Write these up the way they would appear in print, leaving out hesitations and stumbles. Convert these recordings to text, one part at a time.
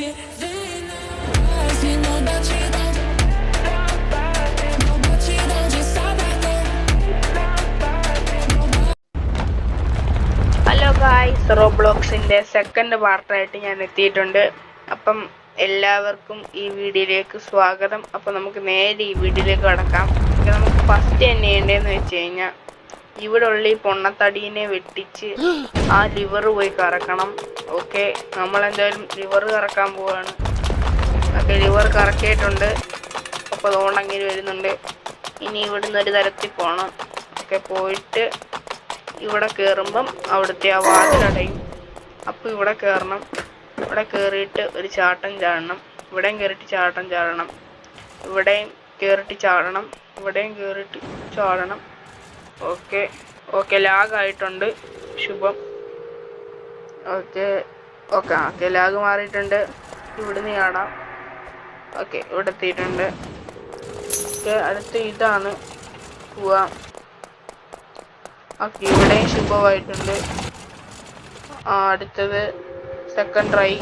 Hello guys, റോബ്ലോക്സിൻ്റെ second പാർട്ടായിട്ട് ഞാൻ എത്തിയിട്ടുണ്ട്. അപ്പം എല്ലാവർക്കും ഈ വീഡിയോയിലേക്ക് സ്വാഗതം. അപ്പം നമുക്ക് നേരെ ഈ വീഡിയോയിലേക്ക് കടക്കാം. നമുക്ക് ഫസ്റ്റ് തന്നെ ചെയ്യേണ്ടതെന്ന് വെച്ച് കഴിഞ്ഞാൽ ഇവിടെ ഉള്ള ഈ പൊണ്ണത്തടീനെ വെട്ടിച്ച് ആ ലിവർ പോയി കറക്കണം. ഓക്കെ, നമ്മളെന്തായാലും ലിവർ കറക്കാൻ പോവാണ്. ഓക്കെ, ലിവർ കറക്കിയിട്ടുണ്ട്. അപ്പോൾ അതുകൊണ്ടങ്ങനെ വരുന്നുണ്ട്. ഇനി ഇവിടുന്ന് ഒരു തരത്തിൽ പോകണം. ഓക്കെ, പോയിട്ട് ഇവിടെ കയറുമ്പം അവിടുത്തെ ആ വാതിലടയും. അപ്പോൾ ഇവിടെ കയറണം. ഇവിടെ കയറിയിട്ട് ഒരു ചാട്ടം ചാടണം. ഇവിടെയും കയറിയിട്ട് ചാട്ടം ചാടണം. ഇവിടെയും കയറിയിട്ട് ചാടണം. ഇവിടെയും കയറിയിട്ട് ചാടണം. ഓക്കെ ഓക്കെ, ലാഗായിട്ടുണ്ട്. Shubham. Okay okay okay, lag മാറിയിട്ടുണ്ട്. ഇവിടുന്ന് ചാടാം. ഓക്കെ, ഇവിടെ എത്തിയിട്ടുണ്ട്. ഓക്കെ, അടുത്ത് ഇതാണ് പോവാം. ഓക്കെ, ഇവിടെയും ശുഭമായിട്ടുണ്ട്. അടുത്തത് സെക്കൻഡ് ട്രൈ.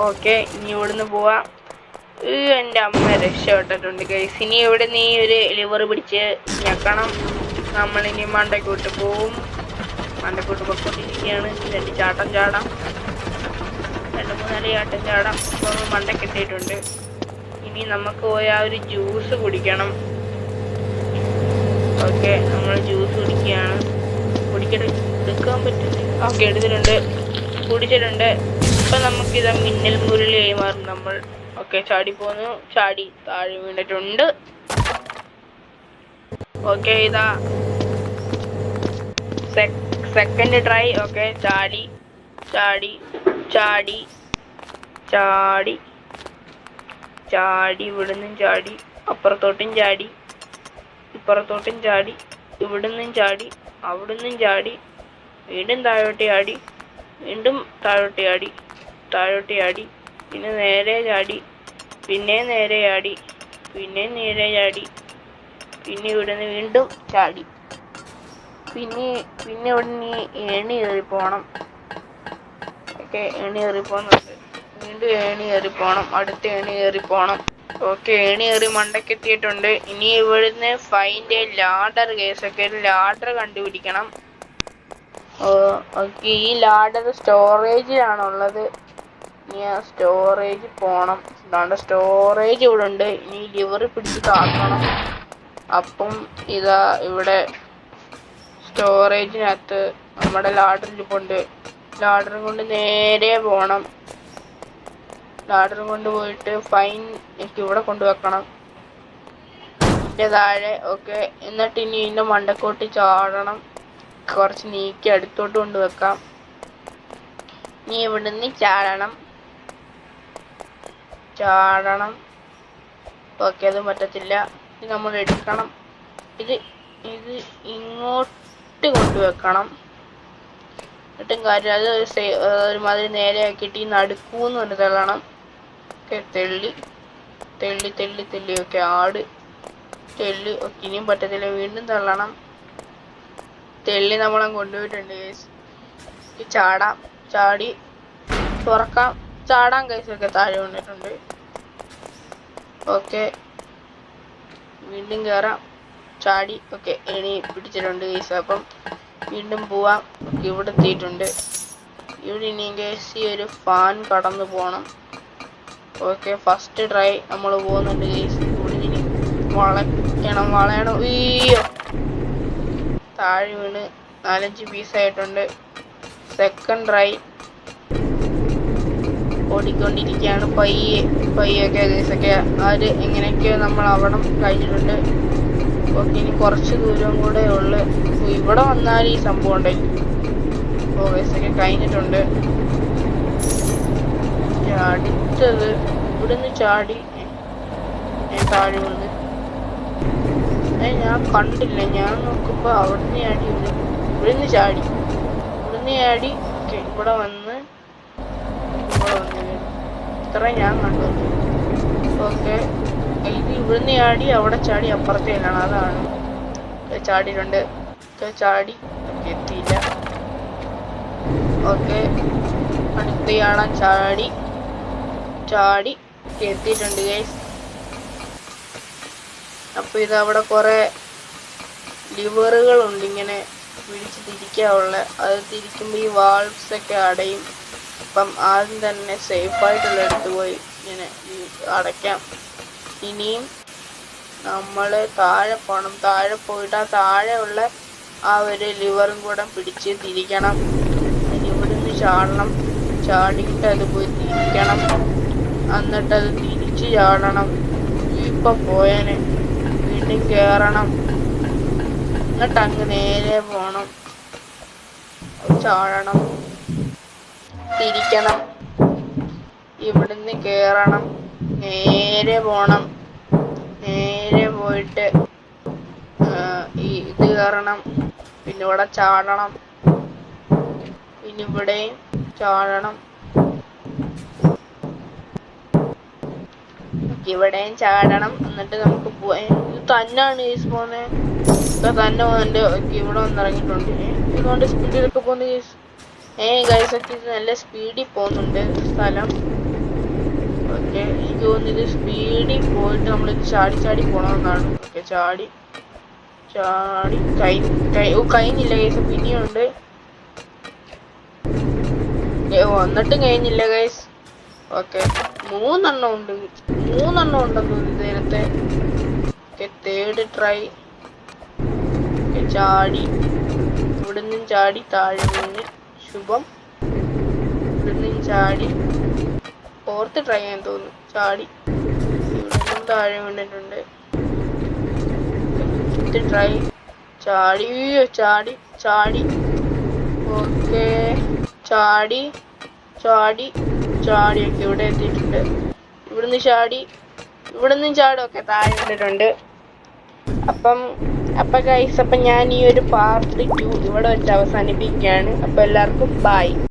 ഓക്കെ, ഇനി ഇവിടുന്ന് പോവാം. എൻ്റെ അമ്മ രക്ഷപ്പെട്ടിട്ടുണ്ട് ഗൈസ്. ഇനി ഇവിടെ നീ ഒരു ലിവർ പിടിച്ച് ഞെക്കണം. നമ്മളിനി മണ്ടക്കോട്ട് പോവും. മണ്ടക്കോട്ട് പൊയ്ക്കൊണ്ടിരിക്കുകയാണ്. രണ്ട് ചാട്ടം ചാടാം. 2-3 ചാട്ടം ചാടാം. അപ്പോൾ മണ്ടക്കെത്തിയിട്ടുണ്ട്. ഇനി നമുക്ക് പോയി ആ ഒരു ജ്യൂസ് കുടിക്കണം. ഓക്കെ, നമ്മൾ ജ്യൂസ് കുടിക്കുകയാണ്. എടുക്കാൻ പറ്റില്ല. ഓക്കെ, എടുത്തിട്ടുണ്ട്, കുടിച്ചിട്ടുണ്ട്. ഇപ്പം നമുക്കിത് മിന്നൽ മുരളിയായി മാറും നമ്മൾ. ഓക്കെ, ചാടിപ്പോന്നു. ചാടി താഴെ വീണിട്ടുണ്ട്. ഓക്കെ, ഇതാ സെക്കൻഡ് ട്രൈ. ഓക്കെ, ചാടി ചാടി ചാടി ചാടി ചാടി ഇവിടുന്നും ചാടി, അപ്പുറത്തോട്ടും ചാടി, ഇപ്പുറത്തോട്ടും ചാടി, ഇവിടുന്നും ചാടി, അവിടുന്നും ചാടി, വീണ്ടും താഴോട്ട് ചാടി, വീണ്ടും താഴോട്ട് ചാടി, താഴോട്ട് ചാടി, പിന്നെ നേരെ ചാടി, പിന്നെ നേരെ ചാടി, പിന്നെ നേരെ ചാടി, പിന്നെ ഇവിടുന്ന് വീണ്ടും ചാടി, പിന്നെ ഇവിടുന്ന് ഏണി കയറി പോകണം. ഓക്കെ, ഏണി കയറി പോകുന്നുണ്ട്. വീണ്ടും ഏണി കയറി പോകണം. അടുത്ത ഏണി കയറി പോകണം. ഓക്കെ, ഏണി കയറി മണ്ടക്കെത്തിയിട്ടുണ്ട്. ഇനി ഇവിടുന്ന് ഫൈൻഡ് ലാഡർ കേസൊക്കെ, ഒരു ലാഡർ കണ്ടുപിടിക്കണം. ഓക്കെ, ഈ ലാഡർ സ്റ്റോറേജിലാണുള്ളത്. ഇനി ആ സ്റ്റോറേജ് പോകണം. അതാണ്ട് സ്റ്റോറേജ് ഇവിടെ ഉണ്ട്. ഇനി ലിവർ പിടിച്ച് താക്കണം. അപ്പം ഇതാ ഇവിടെ സ്റ്റോറേജിനകത്ത് നമ്മുടെ ലാഡറിൽ കൊണ്ട്, ലാഡറും കൊണ്ട് നേരെ പോകണം. ലാഡറും കൊണ്ട് പോയിട്ട് ഫൈൻ എനിക്ക് ഇവിടെ കൊണ്ടുവെക്കണം, ഇതിൻ്റെ താഴെ. ഓക്കെ, എന്നിട്ട് ഇനി ഇതിൻ്റെ മണ്ടക്കോട്ട് ചാടണം. കുറച്ച് നീക്കി അടുത്തോട്ട് കൊണ്ടുവെക്കാം. ഇനി ഇവിടുന്ന് ചാടണം. ഓക്കെ, അത് പറ്റത്തില്ല. ഇത് നമ്മൾ എടുക്കണം. ഇത് ഇങ്ങോട്ട് കൊണ്ടുവെക്കണം. എന്നിട്ടും കാര്യം അത് ഒരുമാതിരി നേരെ ആക്കിയിട്ട് ഈ നടുക്കൂന്ന് ഒരു തള്ളണം. ഓക്കെ, തെള്ളി തെള്ളി തെള്ളി തെള്ളി. ഓക്കെ, ആട് തെള്ളി. ഓക്കെ, ഇനിയും പറ്റത്തില്ല. വീണ്ടും തള്ളണം. തെള്ളി നമ്മളെ കൊണ്ടുപോയിട്ടുണ്ട് ഗൈസ്. ചാടാം. ചാടി തുറക്കാം. ചാടാൻ ഗൈസൊക്കെ താഴെ വന്നിട്ടുണ്ട്. ഓക്കെ, വീണ്ടും കയറാം. ചാടി. ഓക്കെ, എണി പിടിച്ചിട്ടുണ്ട് ഗൈസ്. അപ്പം വീണ്ടും പോവാം. ഇവിടെ എത്തിയിട്ടുണ്ട്. ഇവിടെ ഇനി ഗൈസ് ഈ ഒരു ഫാൻ കടന്നു പോകണം. ഓക്കെ, ഫസ്റ്റ് ട്രൈ നമ്മൾ പോകുന്നുണ്ട് ഗൈസ്. ഇവിടെ ഇനി വളയണം. അയ്യോ, താഴെ വീണ് 4-5 പീസായിട്ടുണ്ട്. Second try ഓടിക്കൊണ്ടിരിക്കുകയാണ്. പയ്യൊക്കെ ഗൈസൊക്കെ ആര് എങ്ങനെയൊക്കെയോ നമ്മൾ അവിടെ കഴിഞ്ഞിട്ടുണ്ട്. ഓക്കെ, ഇനി കുറച്ച് ദൂരം കൂടെ ഉള്ളു. ഇവിടെ വന്നാൽ ഈ സംഭവം ഉണ്ടെങ്കിൽ ഗൈസൊക്കെ കഴിഞ്ഞിട്ടുണ്ട്. അടുത്തത് ഇവിടുന്ന് ചാടി താഴെ വന്ന് ഞാൻ കണ്ടില്ല. ഞാൻ നോക്കുമ്പോൾ അവിടുന്ന് ചാടി, ഇവിടുന്ന് ചാടി. ഓക്കെ, ഇവിടെ വന്ന് ഇത്ര ഞാൻ കണ്ടു. ഓക്കെ, ഇത് ഇവിടുന്ന് ചാടി, അവിടെ ചാടി, അപ്പുറത്തേലാണ്. അതാണ് ചാടിയിട്ടുണ്ട്. ചാടി. ഓക്കെ, എത്തിയില്ല. ഓക്കെ, അടുത്ത ചാടാൻ ചാടി. ചാടി എത്തിയിട്ടുണ്ട് ഗൈസ്. അപ്പോൾ ഇത് അവിടെ കുറേ ലിവറുകളുണ്ട് ഇങ്ങനെ പിടിച്ച് തിരിക്കാനുള്ള. അത് തിരിക്കുമ്പോൾ ഈ വാൾവ്സ് ഒക്കെ അടയും. അപ്പം ആദ്യം തന്നെ സേഫായിട്ടുള്ള എടുത്ത് പോയി ഇങ്ങനെ അടയ്ക്കാം. ഇനിയും നമ്മൾ താഴെ പോകണം. താഴെ പോയിട്ട് ആ താഴെയുള്ള ആ ഒരു ലിവറും കൂടെ പിടിച്ച് തിരിക്കണം. ഇവിടുന്ന് ചാടണം. ചാടിയിട്ട് അത് പോയി തിരിക്കണം. എന്നിട്ടത് തിരിച്ച് ചാടണം. ഇപ്പം പോയാന് വീണ്ടും കയറണം. എന്നിട്ട് അങ്ങ് നേരെ പോകണം. ചാടണം, തിരിക്കണം, ഇവിടുന്ന് കയറണം, നേരെ പോകണം. നേരെ പോയിട്ട് ഇത് കയറണം. പിന്നെ ഇവിടെ ചാടണം. പിന്നെ ഇവിടെയും ചാടണം. ഇവിടെയും ചാടണം. എന്നിട്ട് നമുക്ക് ഇത് തന്നെയാണ് കേസ് പോകുന്നത്. തന്നെ പോകുന്നുണ്ട്. ഇവിടെ വന്നിറങ്ങിയിട്ടുണ്ട്. ഇതുകൊണ്ട് സ്പീഡിലൊക്കെ പോകുന്ന കേസ്. ഗൈസ് ഒക്കെ ഇത് നല്ല സ്പീഡിൽ പോകുന്നുണ്ട് സ്ഥലം. ഓക്കെ, എനിക്ക് തോന്നുന്നു ഇത് സ്പീഡിൽ പോയിട്ട് നമ്മൾ ചാടി ചാടി പോകണമെന്നാണ്. ഓക്കെ, ചാടി ചാടി കഴിഞ്ഞില്ല ഗൈസ്. പിന്നെയുണ്ട്. വന്നിട്ടും കഴിഞ്ഞില്ല ഗൈസ്. ഓക്കെ, മൂന്നെണ്ണം ഉണ്ടെന്ന് തോന്നുന്നു നേരത്തെ. Okay, third try. ചാടി ഇവിടുന്നും ചാടി താഴെ വീണ് ശുഭം. ഇവിടുന്നും ചാടി ഫോർത്ത് ട്രൈ ചെയ്യാൻ തോന്നുന്നു. ചാടി ഇവിടുന്നും താഴെ വീണിട്ടുണ്ട്. Fifth try. ചാടി ചാടി ചാടി. ഓക്കെ, ചാടി ചാടി ചാടി. ഒക്കെ ഇവിടെ എത്തിയിട്ടുണ്ട്. ഇവിടുന്ന് ചാടി ഇവിടുന്നും ചാടി. ഒക്കെ താഴെ വീണിട്ടുണ്ട്. അപ്പം ഗൈസ്, അപ്പം ഞാൻ ഈ ഒരു പാർട്ട് 2 ഇവിടെ വെച്ച് അവസാനിപ്പിക്കുകയാണ്. അപ്പം എല്ലാവർക്കും ബൈ.